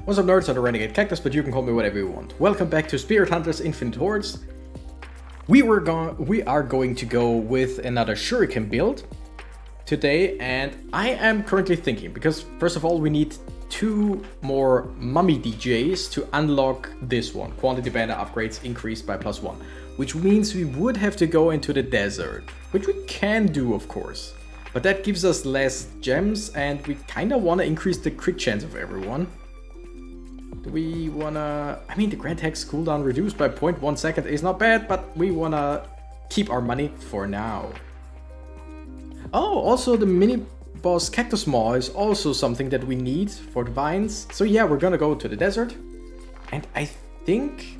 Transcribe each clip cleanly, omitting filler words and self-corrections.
What's up nerds, I'm the Renegade Cactus, but you can call me whatever you want. Welcome back to Spirit Hunters Infinite Hordes. We are going to go with another Shuriken build today, and I am currently thinking, because first of all we need 2 more mummy DJs to unlock this one. Quantity banner upgrades increased by +1, which means we would have to go into the desert, which we can do of course. But that gives us less gems, and we kind of want to increase the crit chance of everyone. Do we wanna... I mean, the Grand Hex cooldown reduced by 0.1 second is not bad, but we wanna keep our money for now. Oh, also the mini boss Cactus Maw is also something that we need for the vines. So yeah, we're gonna go to the desert. And I think...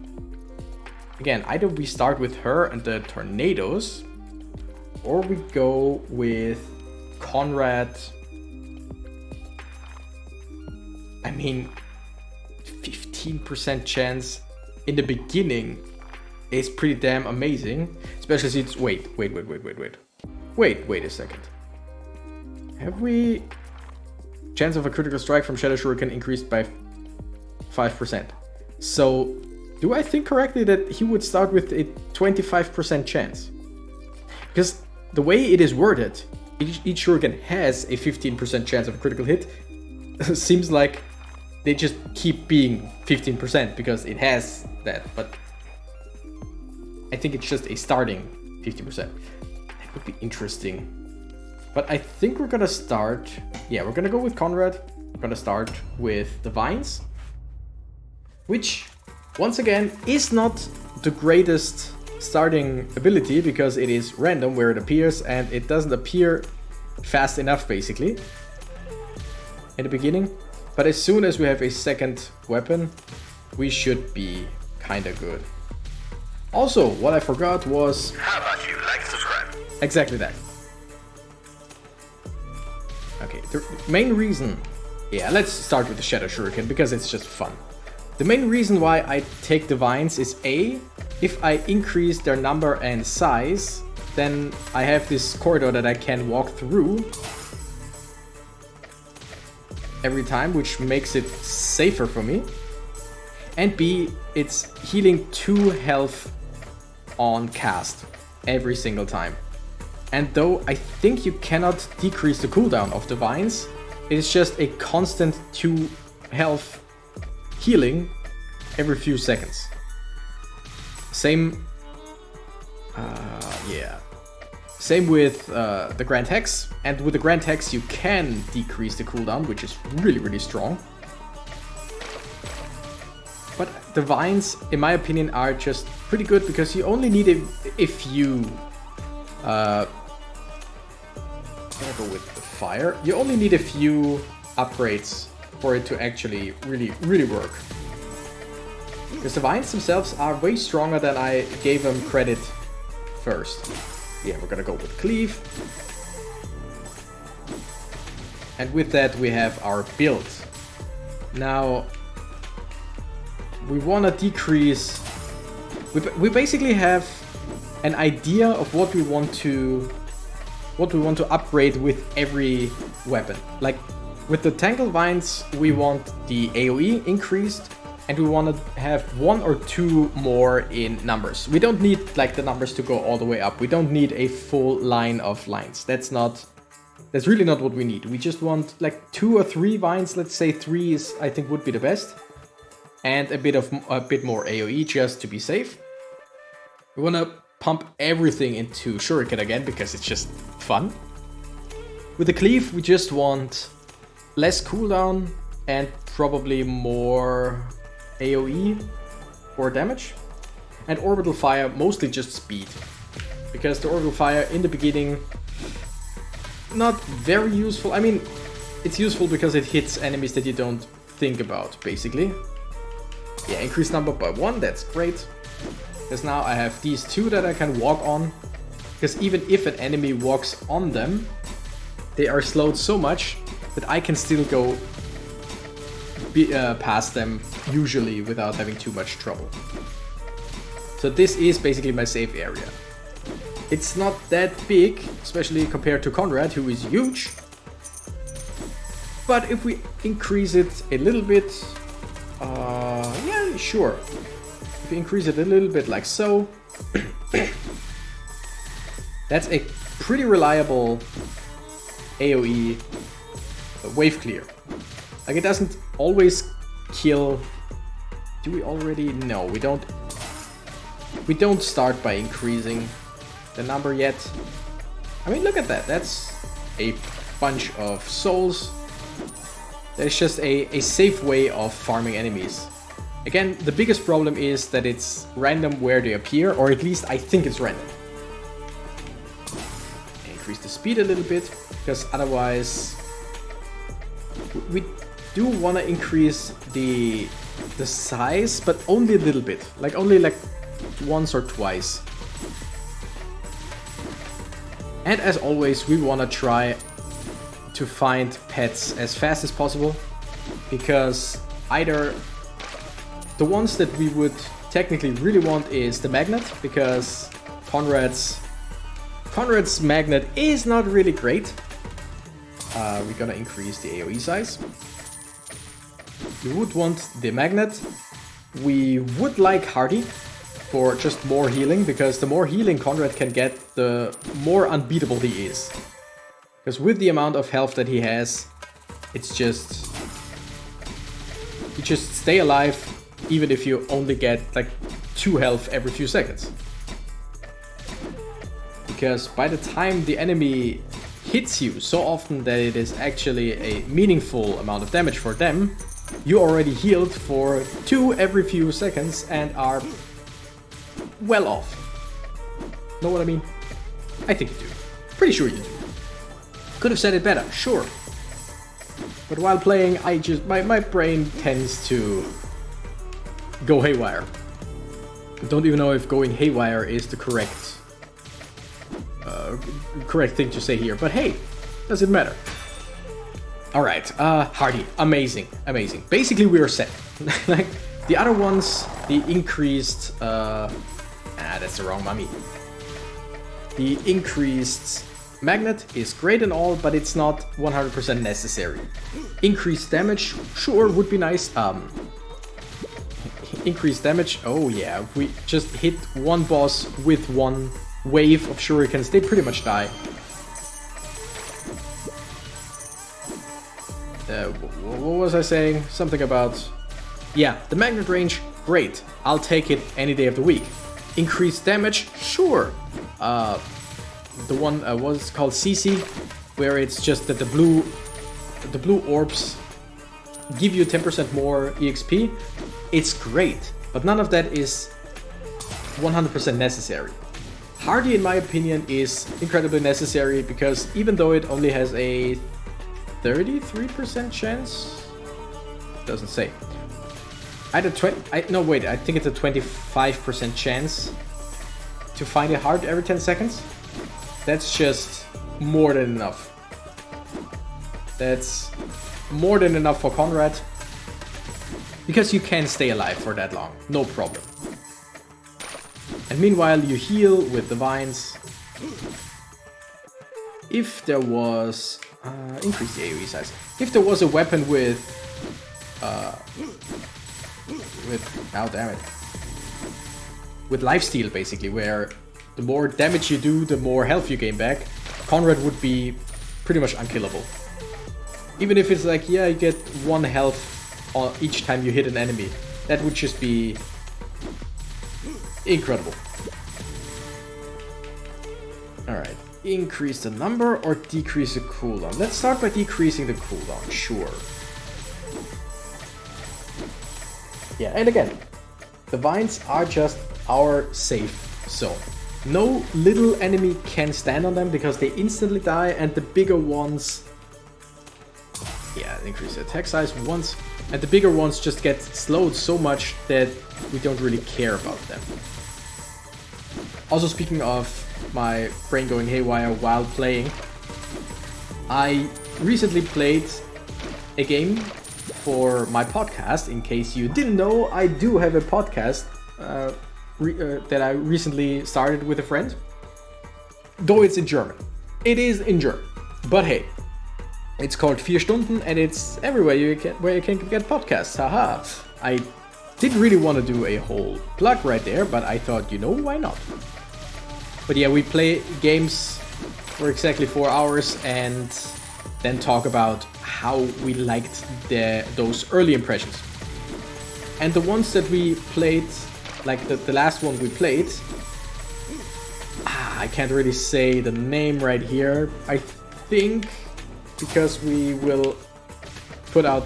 Again, either we start with her and the tornadoes, or we go with Conrad. I mean... 15% chance in the beginning is pretty damn amazing, especially since wait a second. Have we chance of a critical strike from Shadow Shuriken increased by 5%? So do I think correctly that he would start with a 25% chance? Because the way it is worded, each Shuriken has a 15% chance of a critical hit. Seems like they just keep being 15% because it has that, but I think it's just a starting 50%. That would be interesting. But I think we're gonna start, yeah, we're gonna go with Conrad. We're gonna start with the vines, which once again is not the greatest starting ability because it is random where it appears, and it doesn't appear fast enough basically in the beginning. But as soon as we have a second weapon, we should be kinda good. Also, what I forgot was... How about you like, subscribe? Exactly that. Okay, the main reason... Yeah, let's start with the Shadow Shuriken because it's just fun. The main reason why I take the vines is A, if I increase their number and size, then I have this corridor that I can walk through every time, which makes it safer for me. And B, it's healing 2 health on cast every single time. And though I think you cannot decrease the cooldown of the vines, it's just a constant 2 health healing every few seconds. Same, Same with the Grand Hex, and with the Grand Hex you can decrease the cooldown, which is really strong. But the vines, in my opinion, are just pretty good because you only need a few... I'm gonna go with the fire. You only need a few upgrades for it to actually really work. Because the vines themselves are way stronger than I gave them credit first. Yeah, we're gonna go with Cleave. And with that we have our build. Now, we wanna decrease... We basically have an idea of what we want to upgrade with every weapon. Like, with the Tangle Vines we want the AoE increased, and we want to have 1 or 2 more in numbers. We don't need like the numbers to go all the way up. We don't need a full line of lines. That's really not what we need. We just want like 2 or 3 vines. Let's say 3 is, I think, would be the best. And a bit more AoE just to be safe. We want to pump everything into Shuriken again because it's just fun. With the Cleave we just want less cooldown and probably more AoE or damage, and Orbital Fire mostly just speed, because the Orbital Fire in the beginning not very useful. I mean, it's useful because it hits enemies that you don't think about basically. Yeah, increase number by 1, that's great, because now I have these 2 that I can walk on, because even if an enemy walks on them, they are slowed so much that I can still go past them usually without having too much trouble. So this is basically my safe area. It's not that big, especially compared to Conrad, who is huge. But if we increase it a little bit, sure. If you increase it a little bit like so, that's a pretty reliable AoE wave clear. Like, it doesn't always kill. Do we already? No, we don't. We don't start by increasing the number yet. I mean, look at that. That's a bunch of souls. That's just a safe way of farming enemies. Again, the biggest problem is that it's random where they appear, or at least I think it's random. Increase the speed a little bit, because otherwise we do want to increase the size, but only a little bit. Like, only like once or twice. And as always, we want to try to find pets as fast as possible, because either the ones that we would technically really want is the magnet, because Conrad's magnet is not really great. We're gonna increase the AoE size. We would want the magnet. We would like Horde for just more healing, because the more healing Conrad can get, the more unbeatable he is. Because with the amount of health that he has, it's just... you just stay alive, even if you only get like 2 health every few seconds. Because by the time the enemy hits you so often that it is actually a meaningful amount of damage for them, you already healed for 2 every few seconds and are well off. Know what I mean? I think you do. Pretty sure you do. Could have said it better, sure. But while playing, I just my brain tends to go haywire. I don't even know if going haywire is the correct thing to say here, but hey, doesn't matter. Alright, Horde, amazing. Basically we are set. Like, the other ones, the increased that's the wrong mummy. The increased magnet is great and all, but it's not 100% necessary. Increased damage, sure, would be nice. Increased damage, oh yeah, if we just hit one boss with one wave of shurikens, they pretty much die. What was I saying? Something about... yeah, the magnet range, great. I'll take it any day of the week. Increased damage, sure. The one was called CC, where it's just that the blue orbs give you 10% more EXP. It's great, but none of that is 100% necessary. Horde, in my opinion, is incredibly necessary, because even though it only has a 33% chance, doesn't say. Either no wait, I think it's a 25% chance to find a heart every 10 seconds. That's just more than enough. That's more than enough for Conrad, because you can stay alive for that long, no problem. And meanwhile you heal with the vines. If there was... increase the AoE size. If there was a weapon with... oh damn it. With lifesteal, basically, where the more damage you do, the more health you gain back, Conrad would be pretty much unkillable. Even if it's like, yeah, you get 1 health each time you hit an enemy. That would just be incredible. Alright, increase the number or decrease the cooldown? Let's start by decreasing the cooldown, sure. Yeah, and again, the vines are just our safe zone. No little enemy can stand on them because they instantly die, and the bigger ones... yeah, increase the attack size once, and the bigger ones just get slowed so much that we don't really care about them. Also, speaking of my brain going haywire while playing, I recently played a game for my podcast. In case you didn't know, I do have a podcast that I recently started with a friend. Though it's in German. It is in German. But hey, it's called 4 Stunden and it's everywhere where you can get podcasts. Haha. I Didn't really want to do a whole plug right there, but I thought, you know, why not? But yeah, we play games for exactly 4 hours and then talk about how we liked those early impressions. And the ones that we played, like the last one we played, I can't really say the name right here. I think because we will put out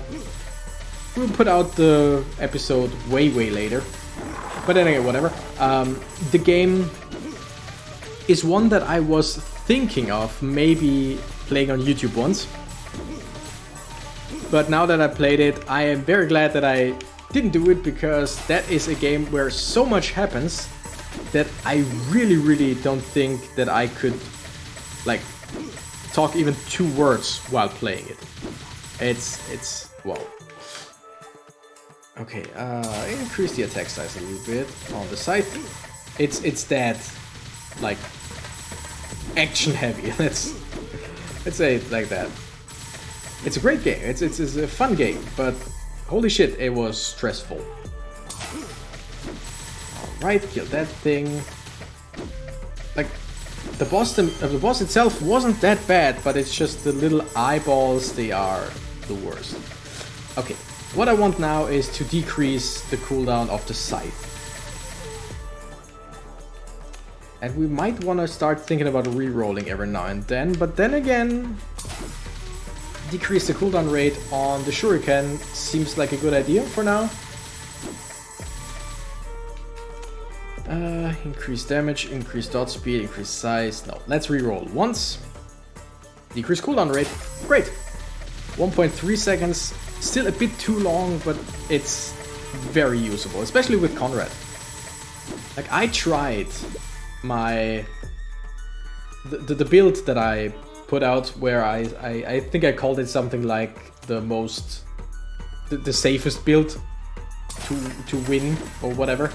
the episode way later. But anyway, whatever. The game is one that I was thinking of maybe playing on YouTube once. But now that I played it, I am very glad that I didn't do it, because that is a game where so much happens that I really don't think that I could like talk even 2 words while playing it. It's wow. Okay, increase the attack size a little bit on the side. It's that like action heavy. Let's say it like that. It's a great game. It's a fun game, but holy shit, it was stressful. Alright, kill that thing. Like, the boss itself wasn't that bad, but it's just the little eyeballs, they are the worst. Okay, what I want now is to decrease the cooldown of the scythe. And we might want to start thinking about re-rolling every now and then, but then again, decrease the cooldown rate on the shuriken seems like a good idea for now. Increase damage, increase dot speed, increase size. No, let's re-roll once. Decrease cooldown rate. Great. 1.3 seconds. Still a bit too long, but it's very usable, especially with Conrad. Like, I tried the build that I put out, where I think I called it something like the safest build to win or whatever,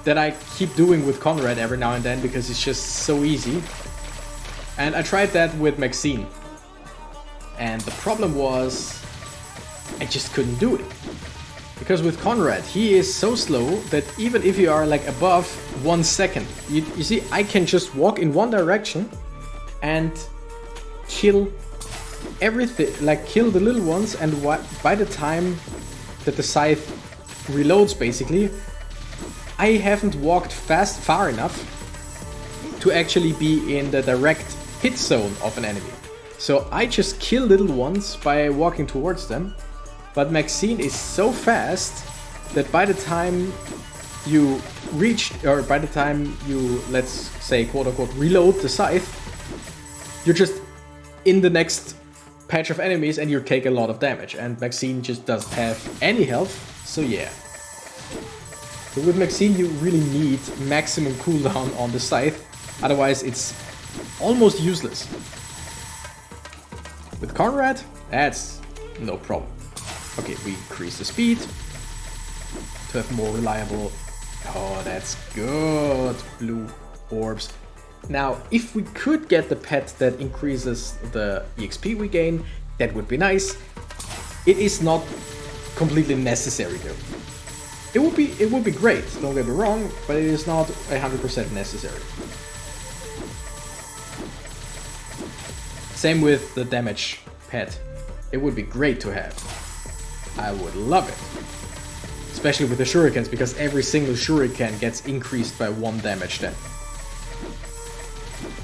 that I keep doing with Conrad every now and then because it's just so easy. And I tried that with Maxine, and the problem was I just couldn't do it. Because with Conrad, he is so slow that even if you are like above 1 second, you see, I can just walk in one direction and kill everything, like kill the little ones, and by the time that the scythe reloads, basically, I haven't walked far enough to actually be in the direct hit zone of an enemy. So I just kill little ones by walking towards them. But Maxine is so fast that by the time you reach, or by the time you, let's say, quote unquote, reload the scythe, you're just in the next patch of enemies and you take a lot of damage. And Maxine just doesn't have any health, so yeah. So with Maxine you really need maximum cooldown on the scythe, otherwise it's almost useless. With Conrad, that's no problem. Okay, we increase the speed to have more reliable. Oh, that's good. Blue orbs. Now, if we could get the pet that increases the EXP we gain, that would be nice. It is not completely necessary though. It would be great, don't get me wrong, but it is not 100% necessary. Same with the damage pet. It would be great to have. I would love it. Especially with the shurikens, because every single shuriken gets increased by 1 damage then.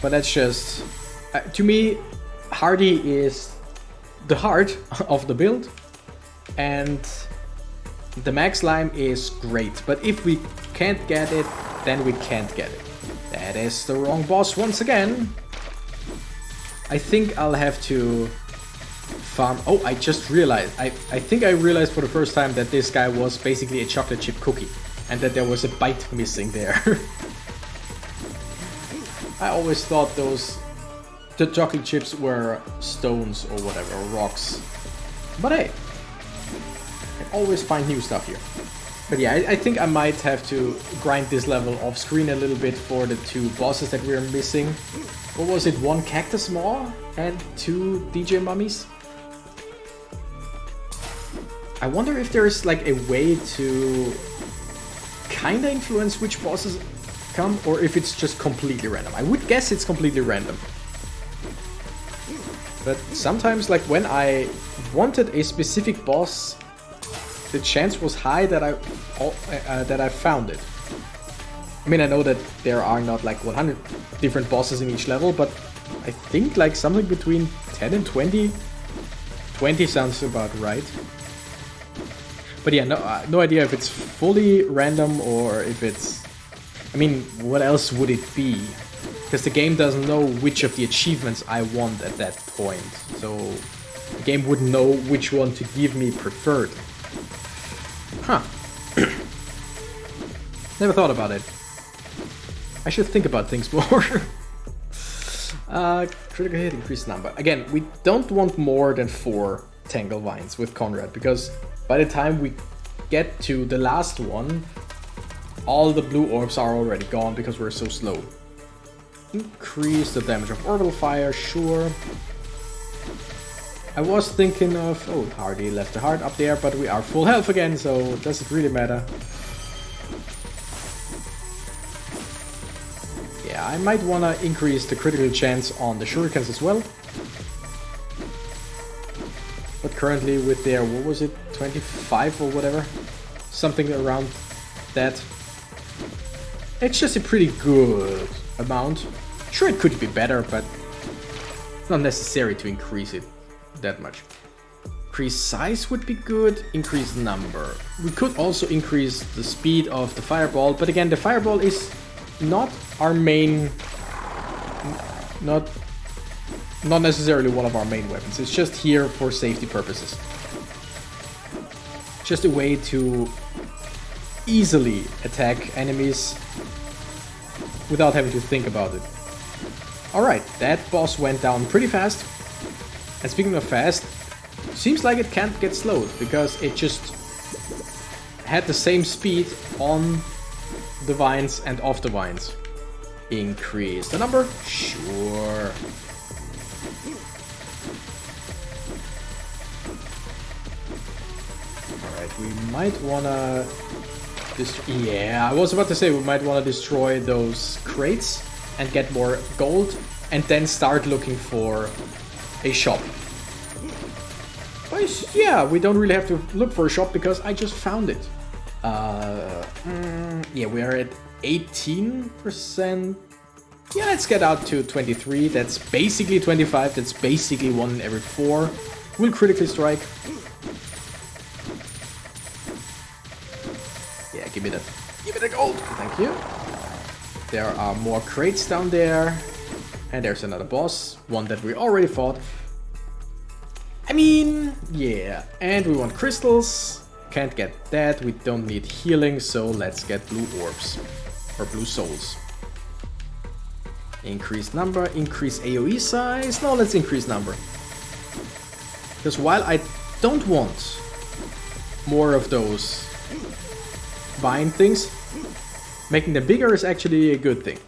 But that's just... to me, Hardy is the heart of the build. And the max slime is great. But if we can't get it, then we can't get it. That is the wrong boss once again. I think I'll have to farm... Oh, I just realized. I think I realized for the first time that this guy was basically a chocolate chip cookie. And that there was a bite missing there. I always thought the chocolate chips were stones or whatever, or rocks. But hey, I can always find new stuff here. But yeah, I think I might have to grind this level off screen a little bit for the 2 bosses that we're missing. What was it? 1 Cactus Maw and 2 DJ Mummies? I wonder if there's like a way to kinda influence which bosses come, or if it's just completely random. I would guess it's completely random. But sometimes, like when I wanted a specific boss, the chance was high that I found it. I mean, I know that there are not like 100 different bosses in each level, but I think like something between 10 and 20. 20 sounds about right. But yeah, no idea if it's fully random or if it's... I mean, what else would it be? Because the game doesn't know which of the achievements I want at that point. So the game wouldn't know which one to give me preferred. Huh. Never thought about it. I should think about things more. Critical hit, increased number. Again, we don't want more than 4 Tangle Vines with Conrad, because by the time we get to the last one, all the blue orbs are already gone because we're so slow. Increase the damage of orbital fire, sure. I was thinking of... Oh, Hardy left the heart up there, but we are full health again, so does it really matter? Yeah, I might want to increase the critical chance on the shurikens as well. But currently with their, what was it, 25 or whatever? Something around that. It's just a pretty good amount. Sure, it could be better, but it's not necessary to increase it that much. Increase size would be good, increase number. We could also increase the speed of the fireball, but again, the fireball is not our main, not necessarily one of our main weapons. It's just here for safety purposes. Just a way to easily attack enemies without having to think about it. Alright, that boss went down pretty fast. And speaking of fast, seems like it can't get slowed, because it just had the same speed on the vines and off the vines. Increase the number? Sure. Alright, we might wanna... Yeah, I was about to say we might wanna destroy those crates and get more gold, and then start looking for a shop. But yeah, we don't really have to look for a shop because I just found it. Yeah, we are at 18%. Yeah, let's get out to 23. That's basically 25. That's basically 1 in every 4. Will critically strike. Yeah, give me the gold. Thank you. There are more crates down there. And there's another boss. One that we already fought. I mean, yeah. And we want crystals. Can't get that. We don't need healing, so let's get blue orbs. Or blue souls. Increase number, increase AoE size. No, let's increase number. Because while I don't want more of those vine things, making them bigger is actually a good thing.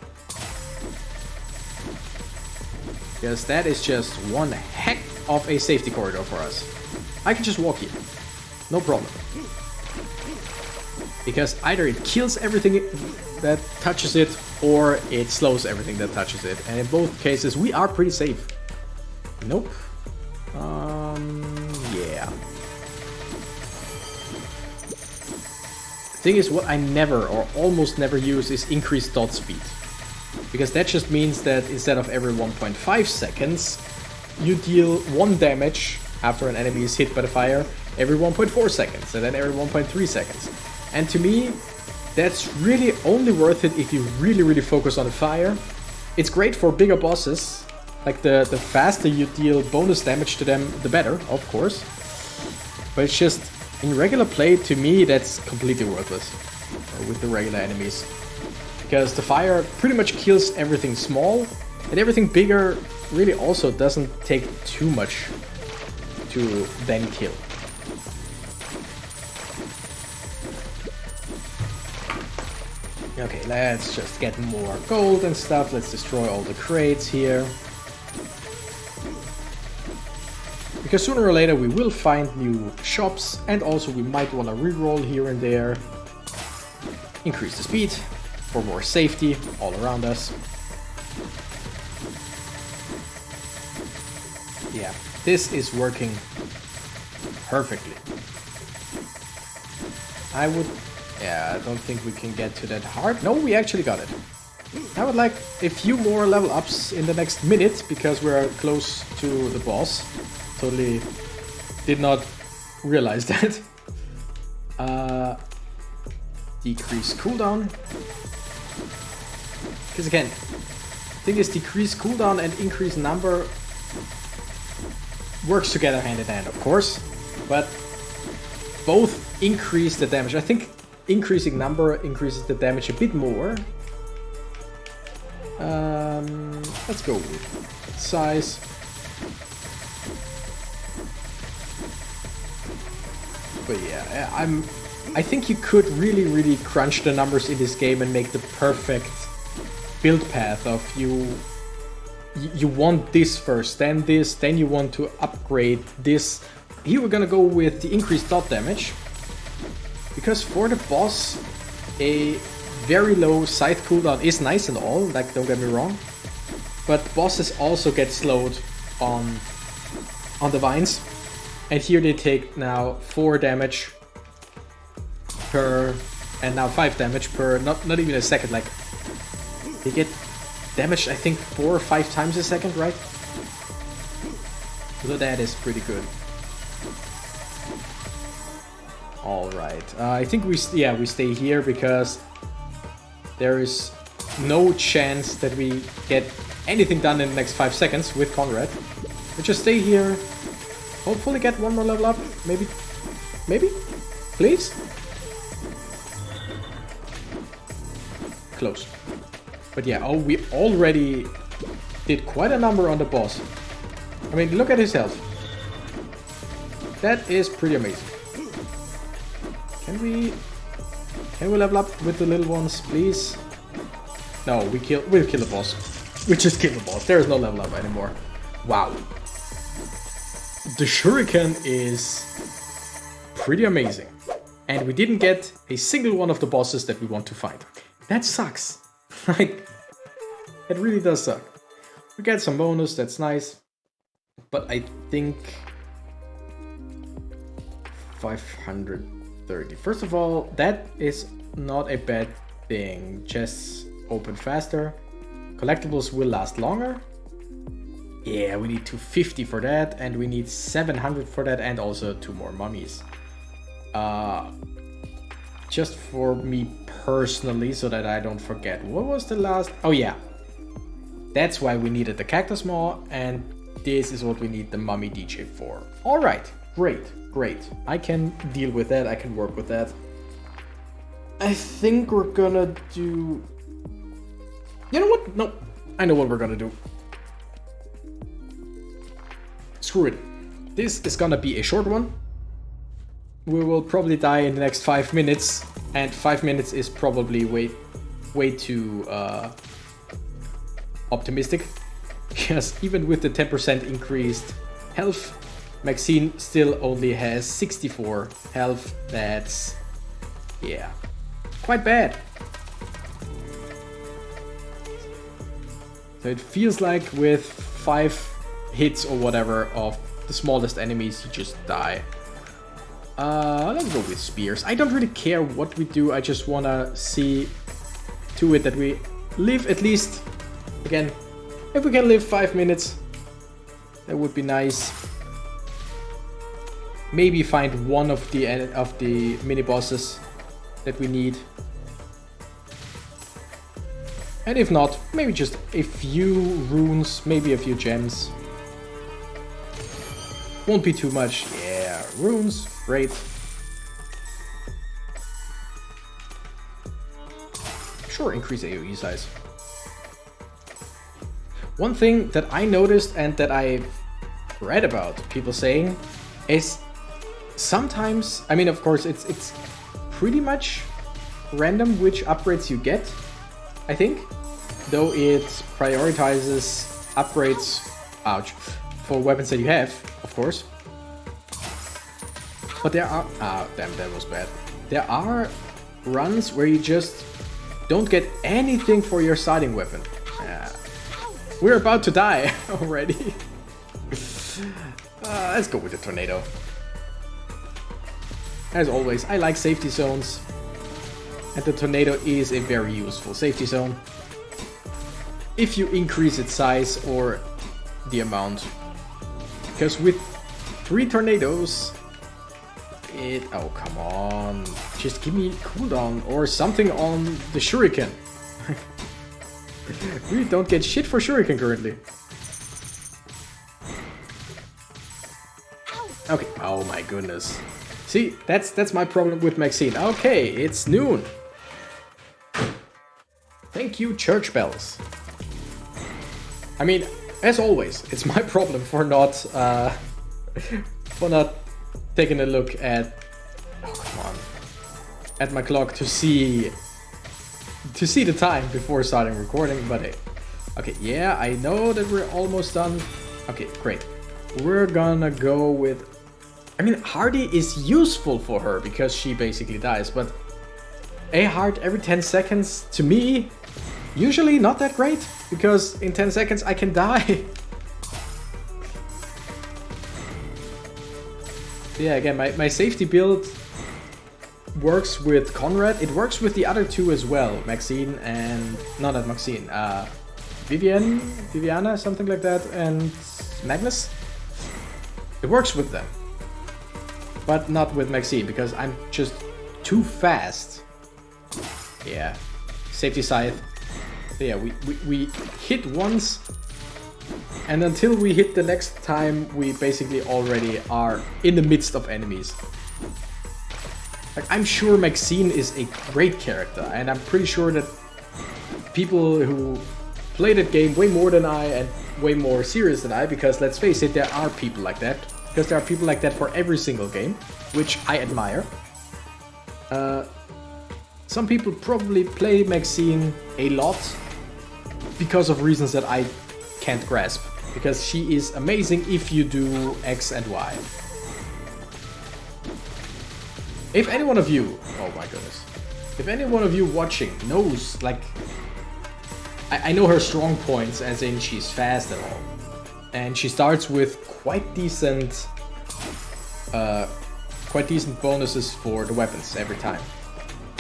Because that is just one heck of a safety corridor for us. I can just walk here. No problem. Because either it kills everything that touches it, or it slows everything that touches it. And in both cases, we are pretty safe. Nope. Yeah. Thing is, what I never or almost never use is increased dot speed. Because that just means that instead of every 1.5 seconds, you deal 1 damage after an enemy is hit by the fire every 1.4 seconds, and then every 1.3 seconds. And to me, that's really only worth it if you really focus on the fire. It's great for bigger bosses. Like the faster you deal bonus damage to them, the better, of course. But it's just, in regular play, to me, that's completely worthless with the regular enemies. Because the fire pretty much kills everything small, and everything bigger really also doesn't take too much to then kill. Okay, let's just get more gold and stuff. Let's destroy all the crates here. Because sooner or later we will find new shops, and also we might want to reroll here and there. Increase the speed for more safety all around us. Yeah, this is working perfectly. Yeah, I don't think we can get to that hard. No, we actually got it. I would like a few more level ups in the next minute, because we're close to the boss. Totally did not realize that. Decrease cooldown. Because again, the thing is, decrease cooldown and increase number works together hand in hand, of course. But both increase the damage. I think increasing number increases the damage a bit more. Let's go with size. But yeah, I think you could really crunch the numbers in this game and make the perfect build path of you want this first, then this, then you want to upgrade this. Here we're gonna go with the increased dot damage, because for the boss a very low scythe cooldown is nice and all, like, don't get me wrong, but bosses also get slowed on the vines, and here they take now 4 damage per, and now 5 damage per, not even a second, like, they get damaged I think 4 or 5 times a second, right? So that is pretty good. Alright, I think we stay here, because there is no chance that we get anything done in the next 5 seconds with Conrad. We just stay here, hopefully get one more level up, maybe, please? Close. But yeah, oh, we already did quite a number on the boss. I mean, look at his health. That is pretty amazing. Can we level up with the little ones, please? No, we'll kill the boss. We just kill the boss. There is no level up anymore. Wow. The shuriken is pretty amazing. And we didn't get a single one of the bosses that we want to fight. That sucks. Like, it really does suck. We get some bonus, that's nice. But I think 530. First of all, that is not a bad thing. Chests open faster. Collectibles will last longer. Yeah, we need 250 for that, and we need 700 for that, and also 2 more mummies. Just for me personally, so that I don't forget. What was the last? Oh yeah. That's why we needed the Cactus Maw, and this is what we need the Mummy DJ for. Alright, great. I can deal with that, I can work with that. I think we're gonna do... You know what? No, I know what we're gonna do. Screw it. This is gonna be a short one. We will probably die in the next 5 minutes, and 5 minutes is probably way too optimistic, because even with the 10% increased health, Maxine still only has 64 health. That's, yeah, quite bad. So it feels like with 5 hits or whatever of the smallest enemies, you just die. Let's go with spears. I don't really care what we do, I just wanna see to it that we live at least, again, if we can live 5 minutes, that would be nice. Maybe find one of the mini bosses that we need. And if not, maybe just a few runes, maybe a few gems. Won't be too much. Yeah, runes, great. Sure, increase AoE size. One thing that I noticed and that I've read about people saying is sometimes, I mean, of course, it's pretty much random which upgrades you get, I think, though it prioritizes upgrades, ouch, for weapons that you have, of course. But there are... Ah, damn, that was bad. There are runs where you just don't get anything for your starting weapon. We're about to die already. Let's go with the tornado. As always, I like safety zones. And the tornado is a very useful safety zone. If you increase its size or the amount. Because with 3 tornadoes... Oh, come on. Just give me cooldown or something on the shuriken. We don't get shit for shuriken currently. Okay. Oh my goodness. See, that's my problem with Maxine. Okay, it's noon. Thank you, church bells. I mean, as always, it's my problem for not taking a look at, oh come on, at my clock to see the time before starting recording. But hey, okay, yeah, I know that we're almost done. Okay, great. We're gonna go with. I mean, Hardy is useful for her because she basically dies, but a heart every 10 seconds to me, usually not that great because in 10 seconds I can die. Yeah, again, my safety build works with Conrad. It works with the other 2 as well, Maxine and... No, not Maxine. Viviana, something like that, and Magnus. It works with them. But not with Maxine, because I'm just too fast. Yeah. Safety scythe. So yeah, we hit once... And until we hit the next time, we basically already are in the midst of enemies. Like, I'm sure Maxine is a great character, and I'm pretty sure that people who play that game way more than I and way more serious than I, because let's face it, there are people like that. Because there are people like that for every single game, which I admire. Some people probably play Maxine a lot because of reasons that I can't grasp. Because she is amazing if you do X and Y. If any one of you, oh my goodness, if any one of you watching knows, like, I know her strong points, as in she's fast and all, and she starts with quite decent bonuses for the weapons every time.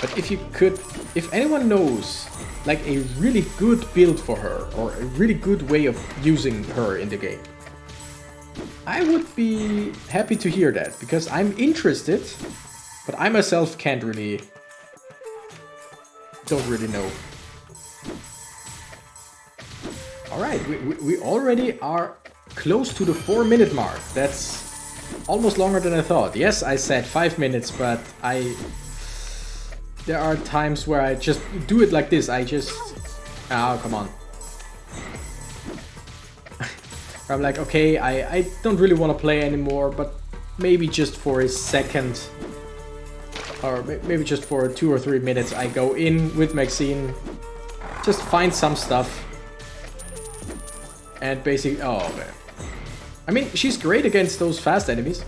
But if anyone knows like a really good build for her or a really good way of using her in the game, I would be happy to hear that, because I'm interested, but I myself don't really know. Alright, we already are close to the 4-minute mark. That's almost longer than I thought. Yes, I said 5 minutes, but there are times where I just do it like this. Oh, come on. I'm like, okay, I don't really want to play anymore, but maybe just for a second, or maybe just for 2 or 3 minutes, I go in with Maxine, just find some stuff, and basically, oh man. I mean, she's great against those fast enemies,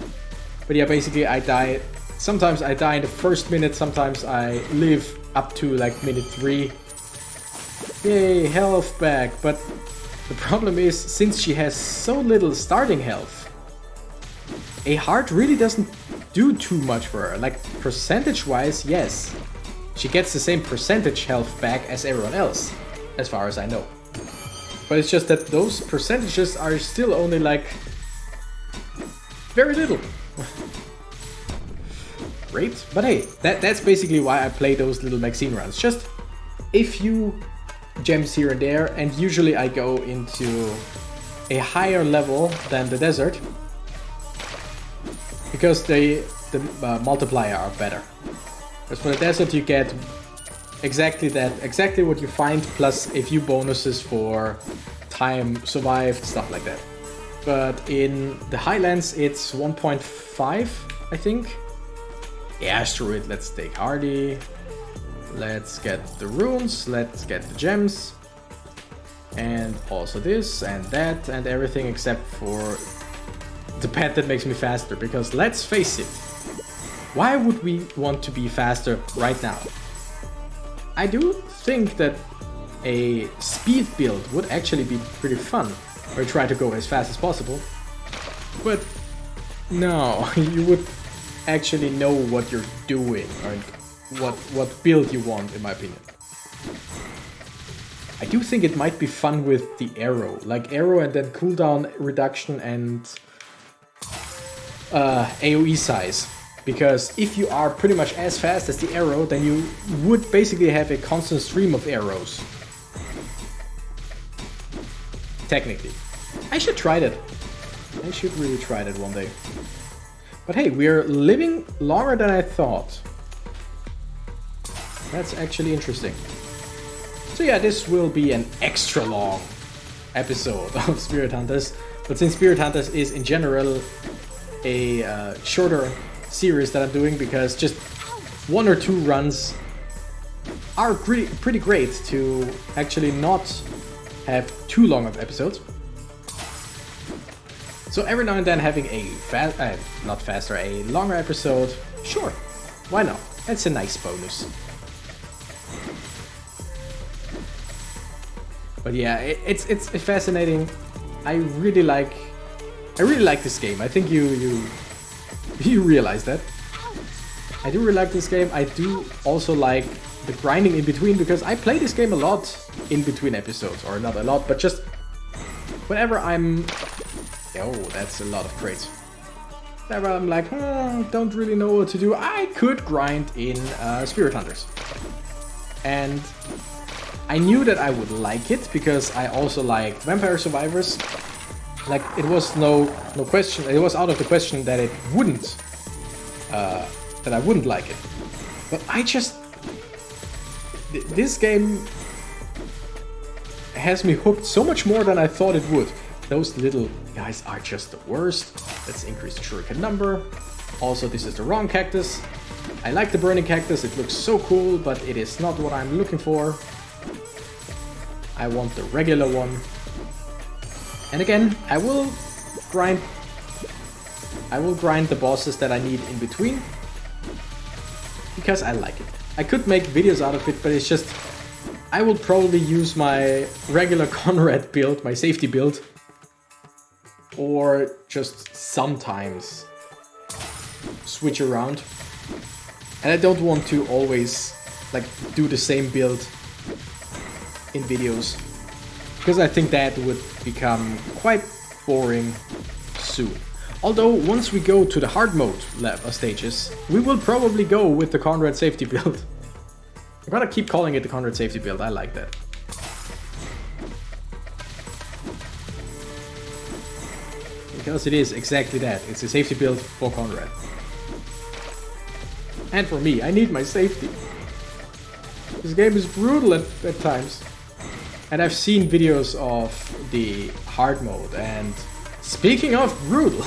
but yeah, basically I die. Sometimes I die in the first minute, sometimes I live up to like minute 3. Yay, health back, but the problem is, since she has so little starting health, a heart really doesn't do too much for her. Like, percentage-wise, yes. She gets the same percentage health back as everyone else, as far as I know. But it's just that those percentages are still only like very little. Great, but hey, that's basically why I play those little Maxine runs. Just a few gems here and there, and usually I go into a higher level than the desert, because the multiplier are better. Because for the desert you get exactly what you find, plus a few bonuses for time survived, stuff like that. But in the Highlands it's 1.5, I think. Yeah, screw it, let's take Hardy. Let's get the runes, let's get the gems. And also this and that and everything except for the pet that makes me faster. Because let's face it, Why would we want to be faster right now? I do think that a speed build would actually be pretty fun, or try to go as fast as possible. But no, you would actually know what you're doing, or what build you want, in my opinion. I do think it might be fun with the arrow, like arrow and then cooldown reduction and AoE size. Because if you are pretty much as fast as the arrow, then you would basically have a constant stream of arrows. Technically. I should try that. I should really try that one day. But hey, we're living longer than I thought. That's actually interesting. So yeah, this will be an extra long episode of Spirit Hunters. But since Spirit Hunters is in general a shorter series that I'm doing, because just 1 or 2 runs are pretty great to actually not have too long of episodes. So every now and then having a a longer episode, sure, why not? That's a nice bonus. But yeah, it's fascinating. I really like this game. I think you realize that. I do really like this game. I do also like the grinding in between, because I play this game a lot in between episodes, or not a lot, but just whenever I'm... Oh, that's a lot of crates. Whenever I'm like, don't really know what to do, I could grind in Spirit Hunters. And I knew that I would like it, because I also like Vampire Survivors. Like, it was no question, it was out of the question that it wouldn't, that I wouldn't like it. But I just... This game has me hooked so much more than I thought it would. Those little guys are just the worst. Let's increase the shuriken number. Also, this is the wrong cactus. I like the burning cactus, it looks so cool, but it is not what I'm looking for. I want the regular one. And again, I will grind the bosses that I need in between, because I like it. I could make videos out of it, but it's just... I will probably use my regular Conrad build, my safety build, or just sometimes switch around. And I don't want to always like do the same build in videos, because I think that would become quite boring soon. Although once we go to the hard mode stages, we will probably go with the Conrad safety build. I'm gonna keep calling it the Conrad safety build, I like that. Because it is exactly that, it's a safety build for Conrad. And for me, I need my safety. This game is brutal at times. And I've seen videos of the hard mode, and speaking of brutal...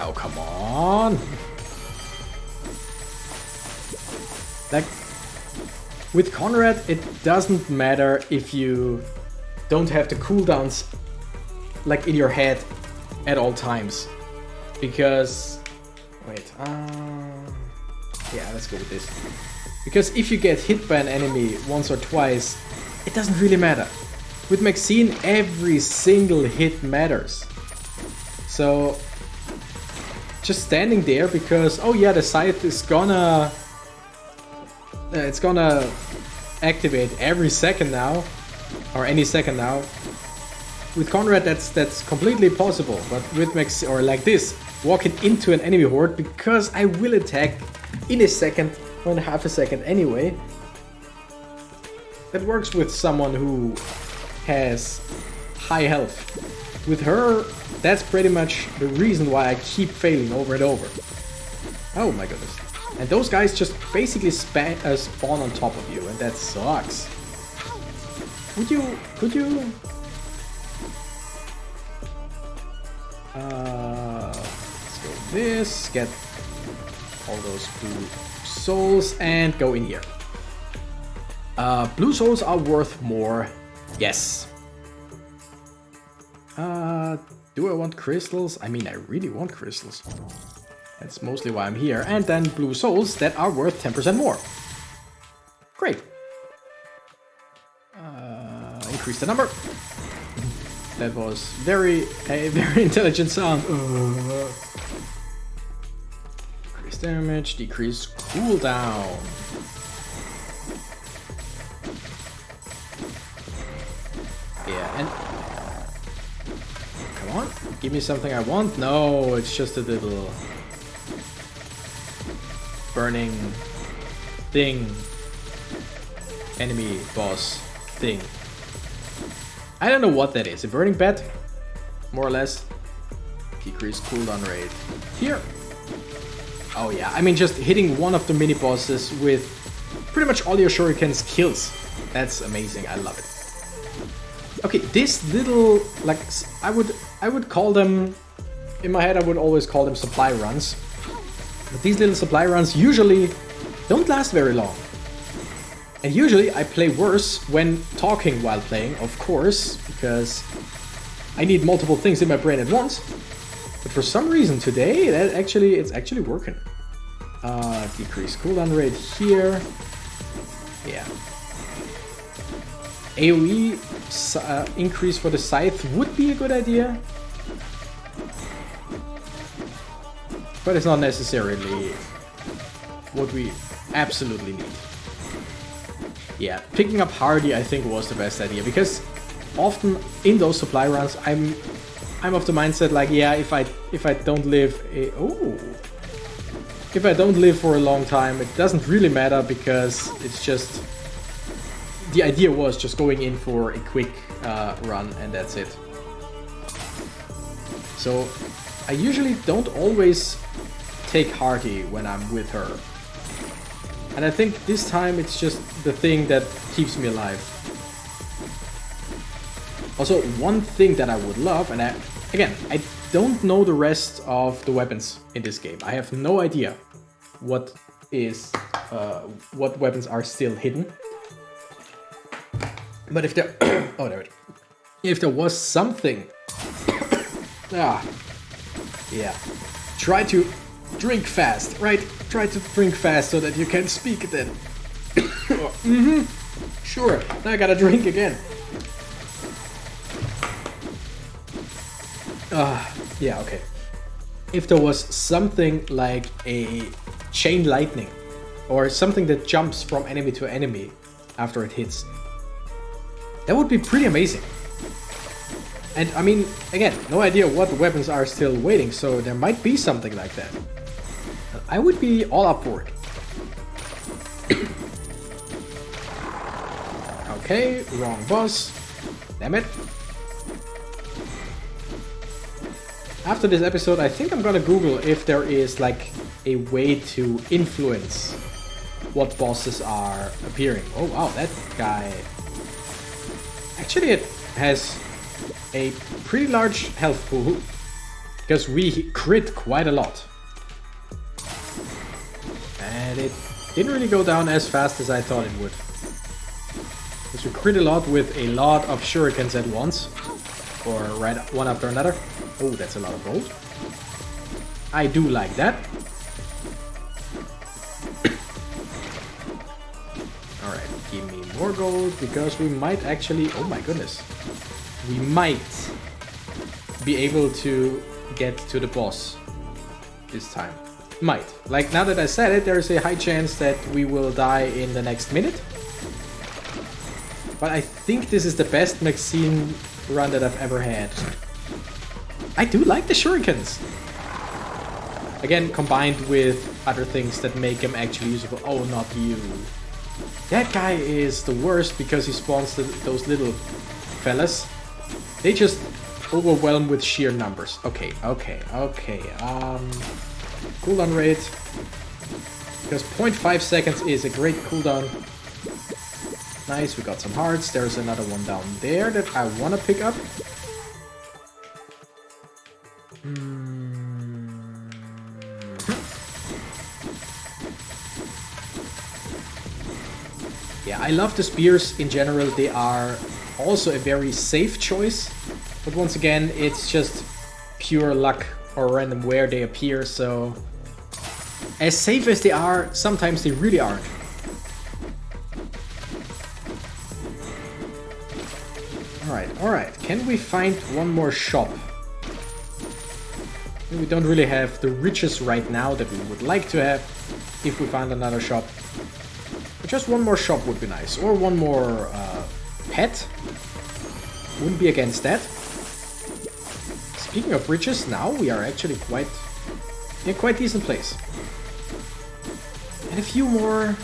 Oh, come on! Like, with Conrad, it doesn't matter if you don't have the cooldowns like in your head at all times. Because... Wait, yeah, let's go with this. Because if you get hit by an enemy once or twice, it doesn't really matter. With Maxine, every single hit matters. So, just standing there because, oh yeah, the scythe is gonna... it's gonna activate every second now, or any second now. With Conrad, that's completely possible, but with Max, or like this, walking into an enemy horde, because I will attack in a second, or in half a second anyway. That works with someone who has high health. With her, that's pretty much the reason why I keep failing over and over. Oh my goodness. And those guys just basically spawn on top of you, and that sucks. Could you... let's go with this, get all those blue souls, and go in here. Blue souls are worth more, yes. Do I want crystals? I mean, I really want crystals. That's mostly why I'm here. And then blue souls that are worth 10% more. Great. Increase the number. That was a very intelligent sound. Increase damage, decrease cooldown. Yeah, and come on, give me something I want. No, it's just a little burning thing. Enemy boss thing. I don't know what that is. A burning bat? More or less. Decrease cooldown rate. Here. Oh yeah, I mean just hitting one of the mini bosses with pretty much all your shurikens kills. That's amazing. I love it. Okay, this little, like, I would call them, in my head I would always call them supply runs. But these little supply runs usually don't last very long. And usually I play worse when talking while playing, of course, because I need multiple things in my brain at once. But for some reason today, it's actually working. Decrease cooldown rate here. Yeah. AoE increase for the scythe would be a good idea. But it's not necessarily what we absolutely need. Yeah, picking up Hardy I think was the best idea, because often in those supply runs I'm of the mindset like, yeah, if I don't live if I don't live for a long time, it doesn't really matter, because it's just the idea was just going in for a quick run and that's it. So I usually don't always take Hardy when I'm with her. And I think this time it's just the thing that keeps me alive. Also, one thing that I would love, and I don't know the rest of the weapons in this game. I have no idea what weapons are still hidden. But if there, oh, there it is. If there was something, yeah, try to drink fast, right? Try to drink fast so that you can speak then. Sure, now I gotta drink again. Yeah, okay. If there was something like a chain lightning, or something that jumps from enemy to enemy after it hits, that would be pretty amazing. And I mean, again, no idea what weapons are still waiting, so there might be something like that. I would be all up for it. Okay, wrong boss. Damn it. After this episode, I think I'm gonna Google if there is like a way to influence what bosses are appearing. Oh wow, that guy. Actually, it has a pretty large health pool, because we crit quite a lot. And it didn't really go down as fast as I thought it would. Because we crit a lot with a lot of shurikens at once. Or right one after another. Oh, that's a lot of gold. I do like that. Alright, give me more gold, because we might actually... Oh my goodness. We might be able to get to the boss this time. Might. Like, now that I said it, there's a high chance that we will die in the next minute. But I think this is the best Maxine run that I've ever had. I do like the shurikens. Again, combined with other things that make him actually usable. Oh, not you. That guy is the worst, because he spawns those little fellas. They just overwhelm with sheer numbers. Okay. Cooldown rate. Because 0.5 seconds is a great cooldown. Nice, we got some hearts. There's another one down there that I want to pick up. Yeah, I love the spears in general. They are also a very safe choice. But once again, it's just pure luck or random where they appear, so as safe as they are, sometimes they really aren't. Alright, can we find one more shop? We don't really have the riches right now that we would like to have if we find another shop. But just one more shop would be nice, or one more pet. Wouldn't be against that. Speaking of riches, now we are actually in a quite decent place. And a few more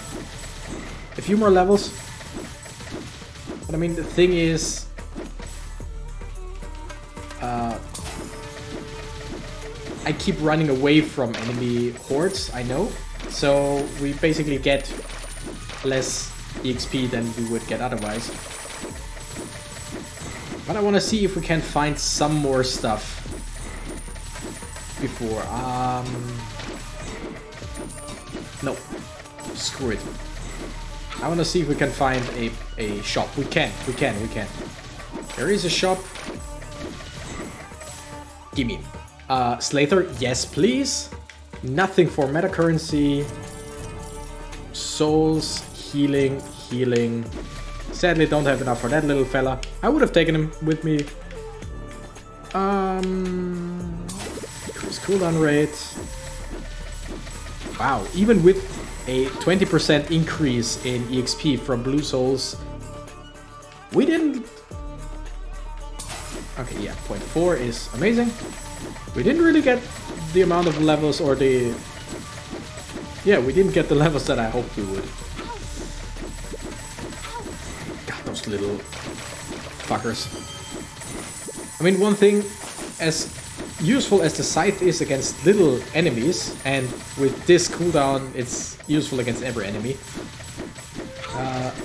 levels. But I mean, the thing is, I keep running away from enemy hordes, I know. So we basically get less EXP than we would get otherwise. But I want to see if we can find some more stuff before. No, screw it. I want to see if we can find a shop. We can. There is a shop. Gimme. Slather, yes please. Nothing for meta currency. Souls, healing. Sadly, don't have enough for that little fella. I would have taken him with me. Increase cooldown rate. Wow, even with a 20% increase in EXP from blue souls, we didn't... Okay, yeah, 0.4 is amazing. We didn't really get the amount of levels or the... Yeah, we didn't get the levels that I hoped we would. God, those little fuckers. I mean, one thing, as useful as the scythe is against little enemies, and with this cooldown it's useful against every enemy,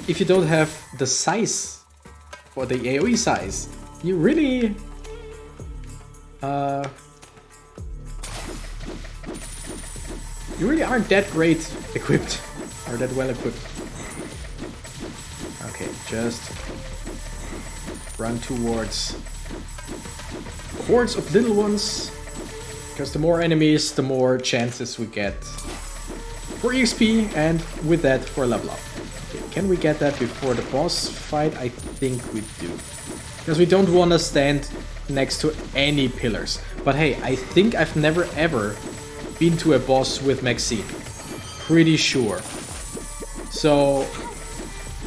if you don't have the size, or the AoE size, you really... you really aren't that great equipped, or that well equipped. Okay, just run towards hordes of little ones, because the more enemies, the more chances we get for EXP, and with that for level up. Okay, can we get that before the boss fight? I think we do, because we don't want to stand next to any pillars. But hey, I think I've never ever been to a boss with Maxine. Pretty sure. So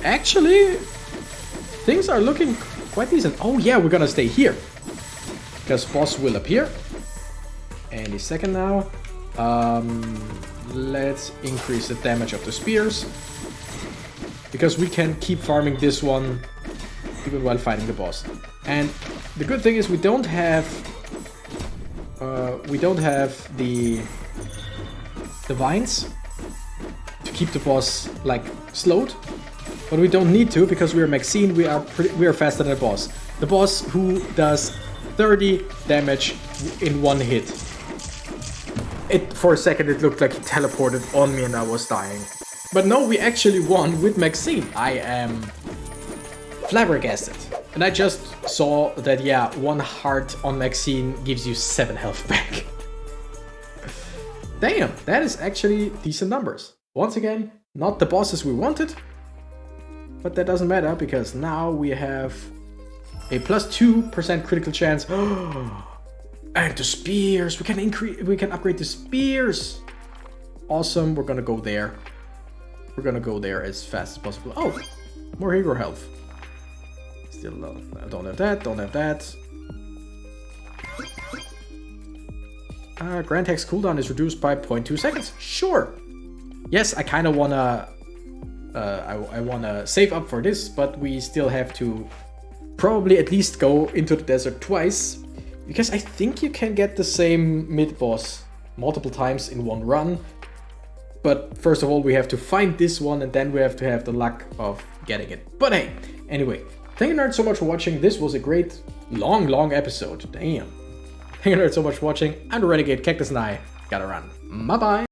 actually things are looking quite decent. Oh yeah, we're gonna stay here, because boss will appear any second now. Let's increase the damage of the spears, because we can keep farming this one even while fighting the boss. And the good thing is we don't have the vines to keep the boss like slowed, but we don't need to, because we are Maxine. We are faster than the boss. The boss who does 30 damage in one hit. For a second it looked like he teleported on me and I was dying. But no, we actually won with Maxine. I am flabbergasted. And I just saw that, yeah, 1 heart on Maxine gives you 7 health back. Damn, that is actually decent numbers. Once again, not the bosses we wanted, but that doesn't matter, because now we have a plus 2% critical chance. And the spears, we can upgrade the spears. Awesome, we're gonna go there. We're gonna go there as fast as possible. Oh, more hero health. Still don't have that, don't have that. Grand Hex cooldown is reduced by 0.2 seconds. Sure. Yes, I kind of wanna I wanna save up for this, but we still have to probably at least go into the desert twice, because I think you can get the same mid-boss multiple times in one run. But first of all, we have to find this one, and then we have to have the luck of getting it. But hey, anyway, thank you nerds so much for watching. This was a great long episode. Damn. Thank you nerds so much for watching. I'm the Renegade Cactus and I gotta run. Bye bye.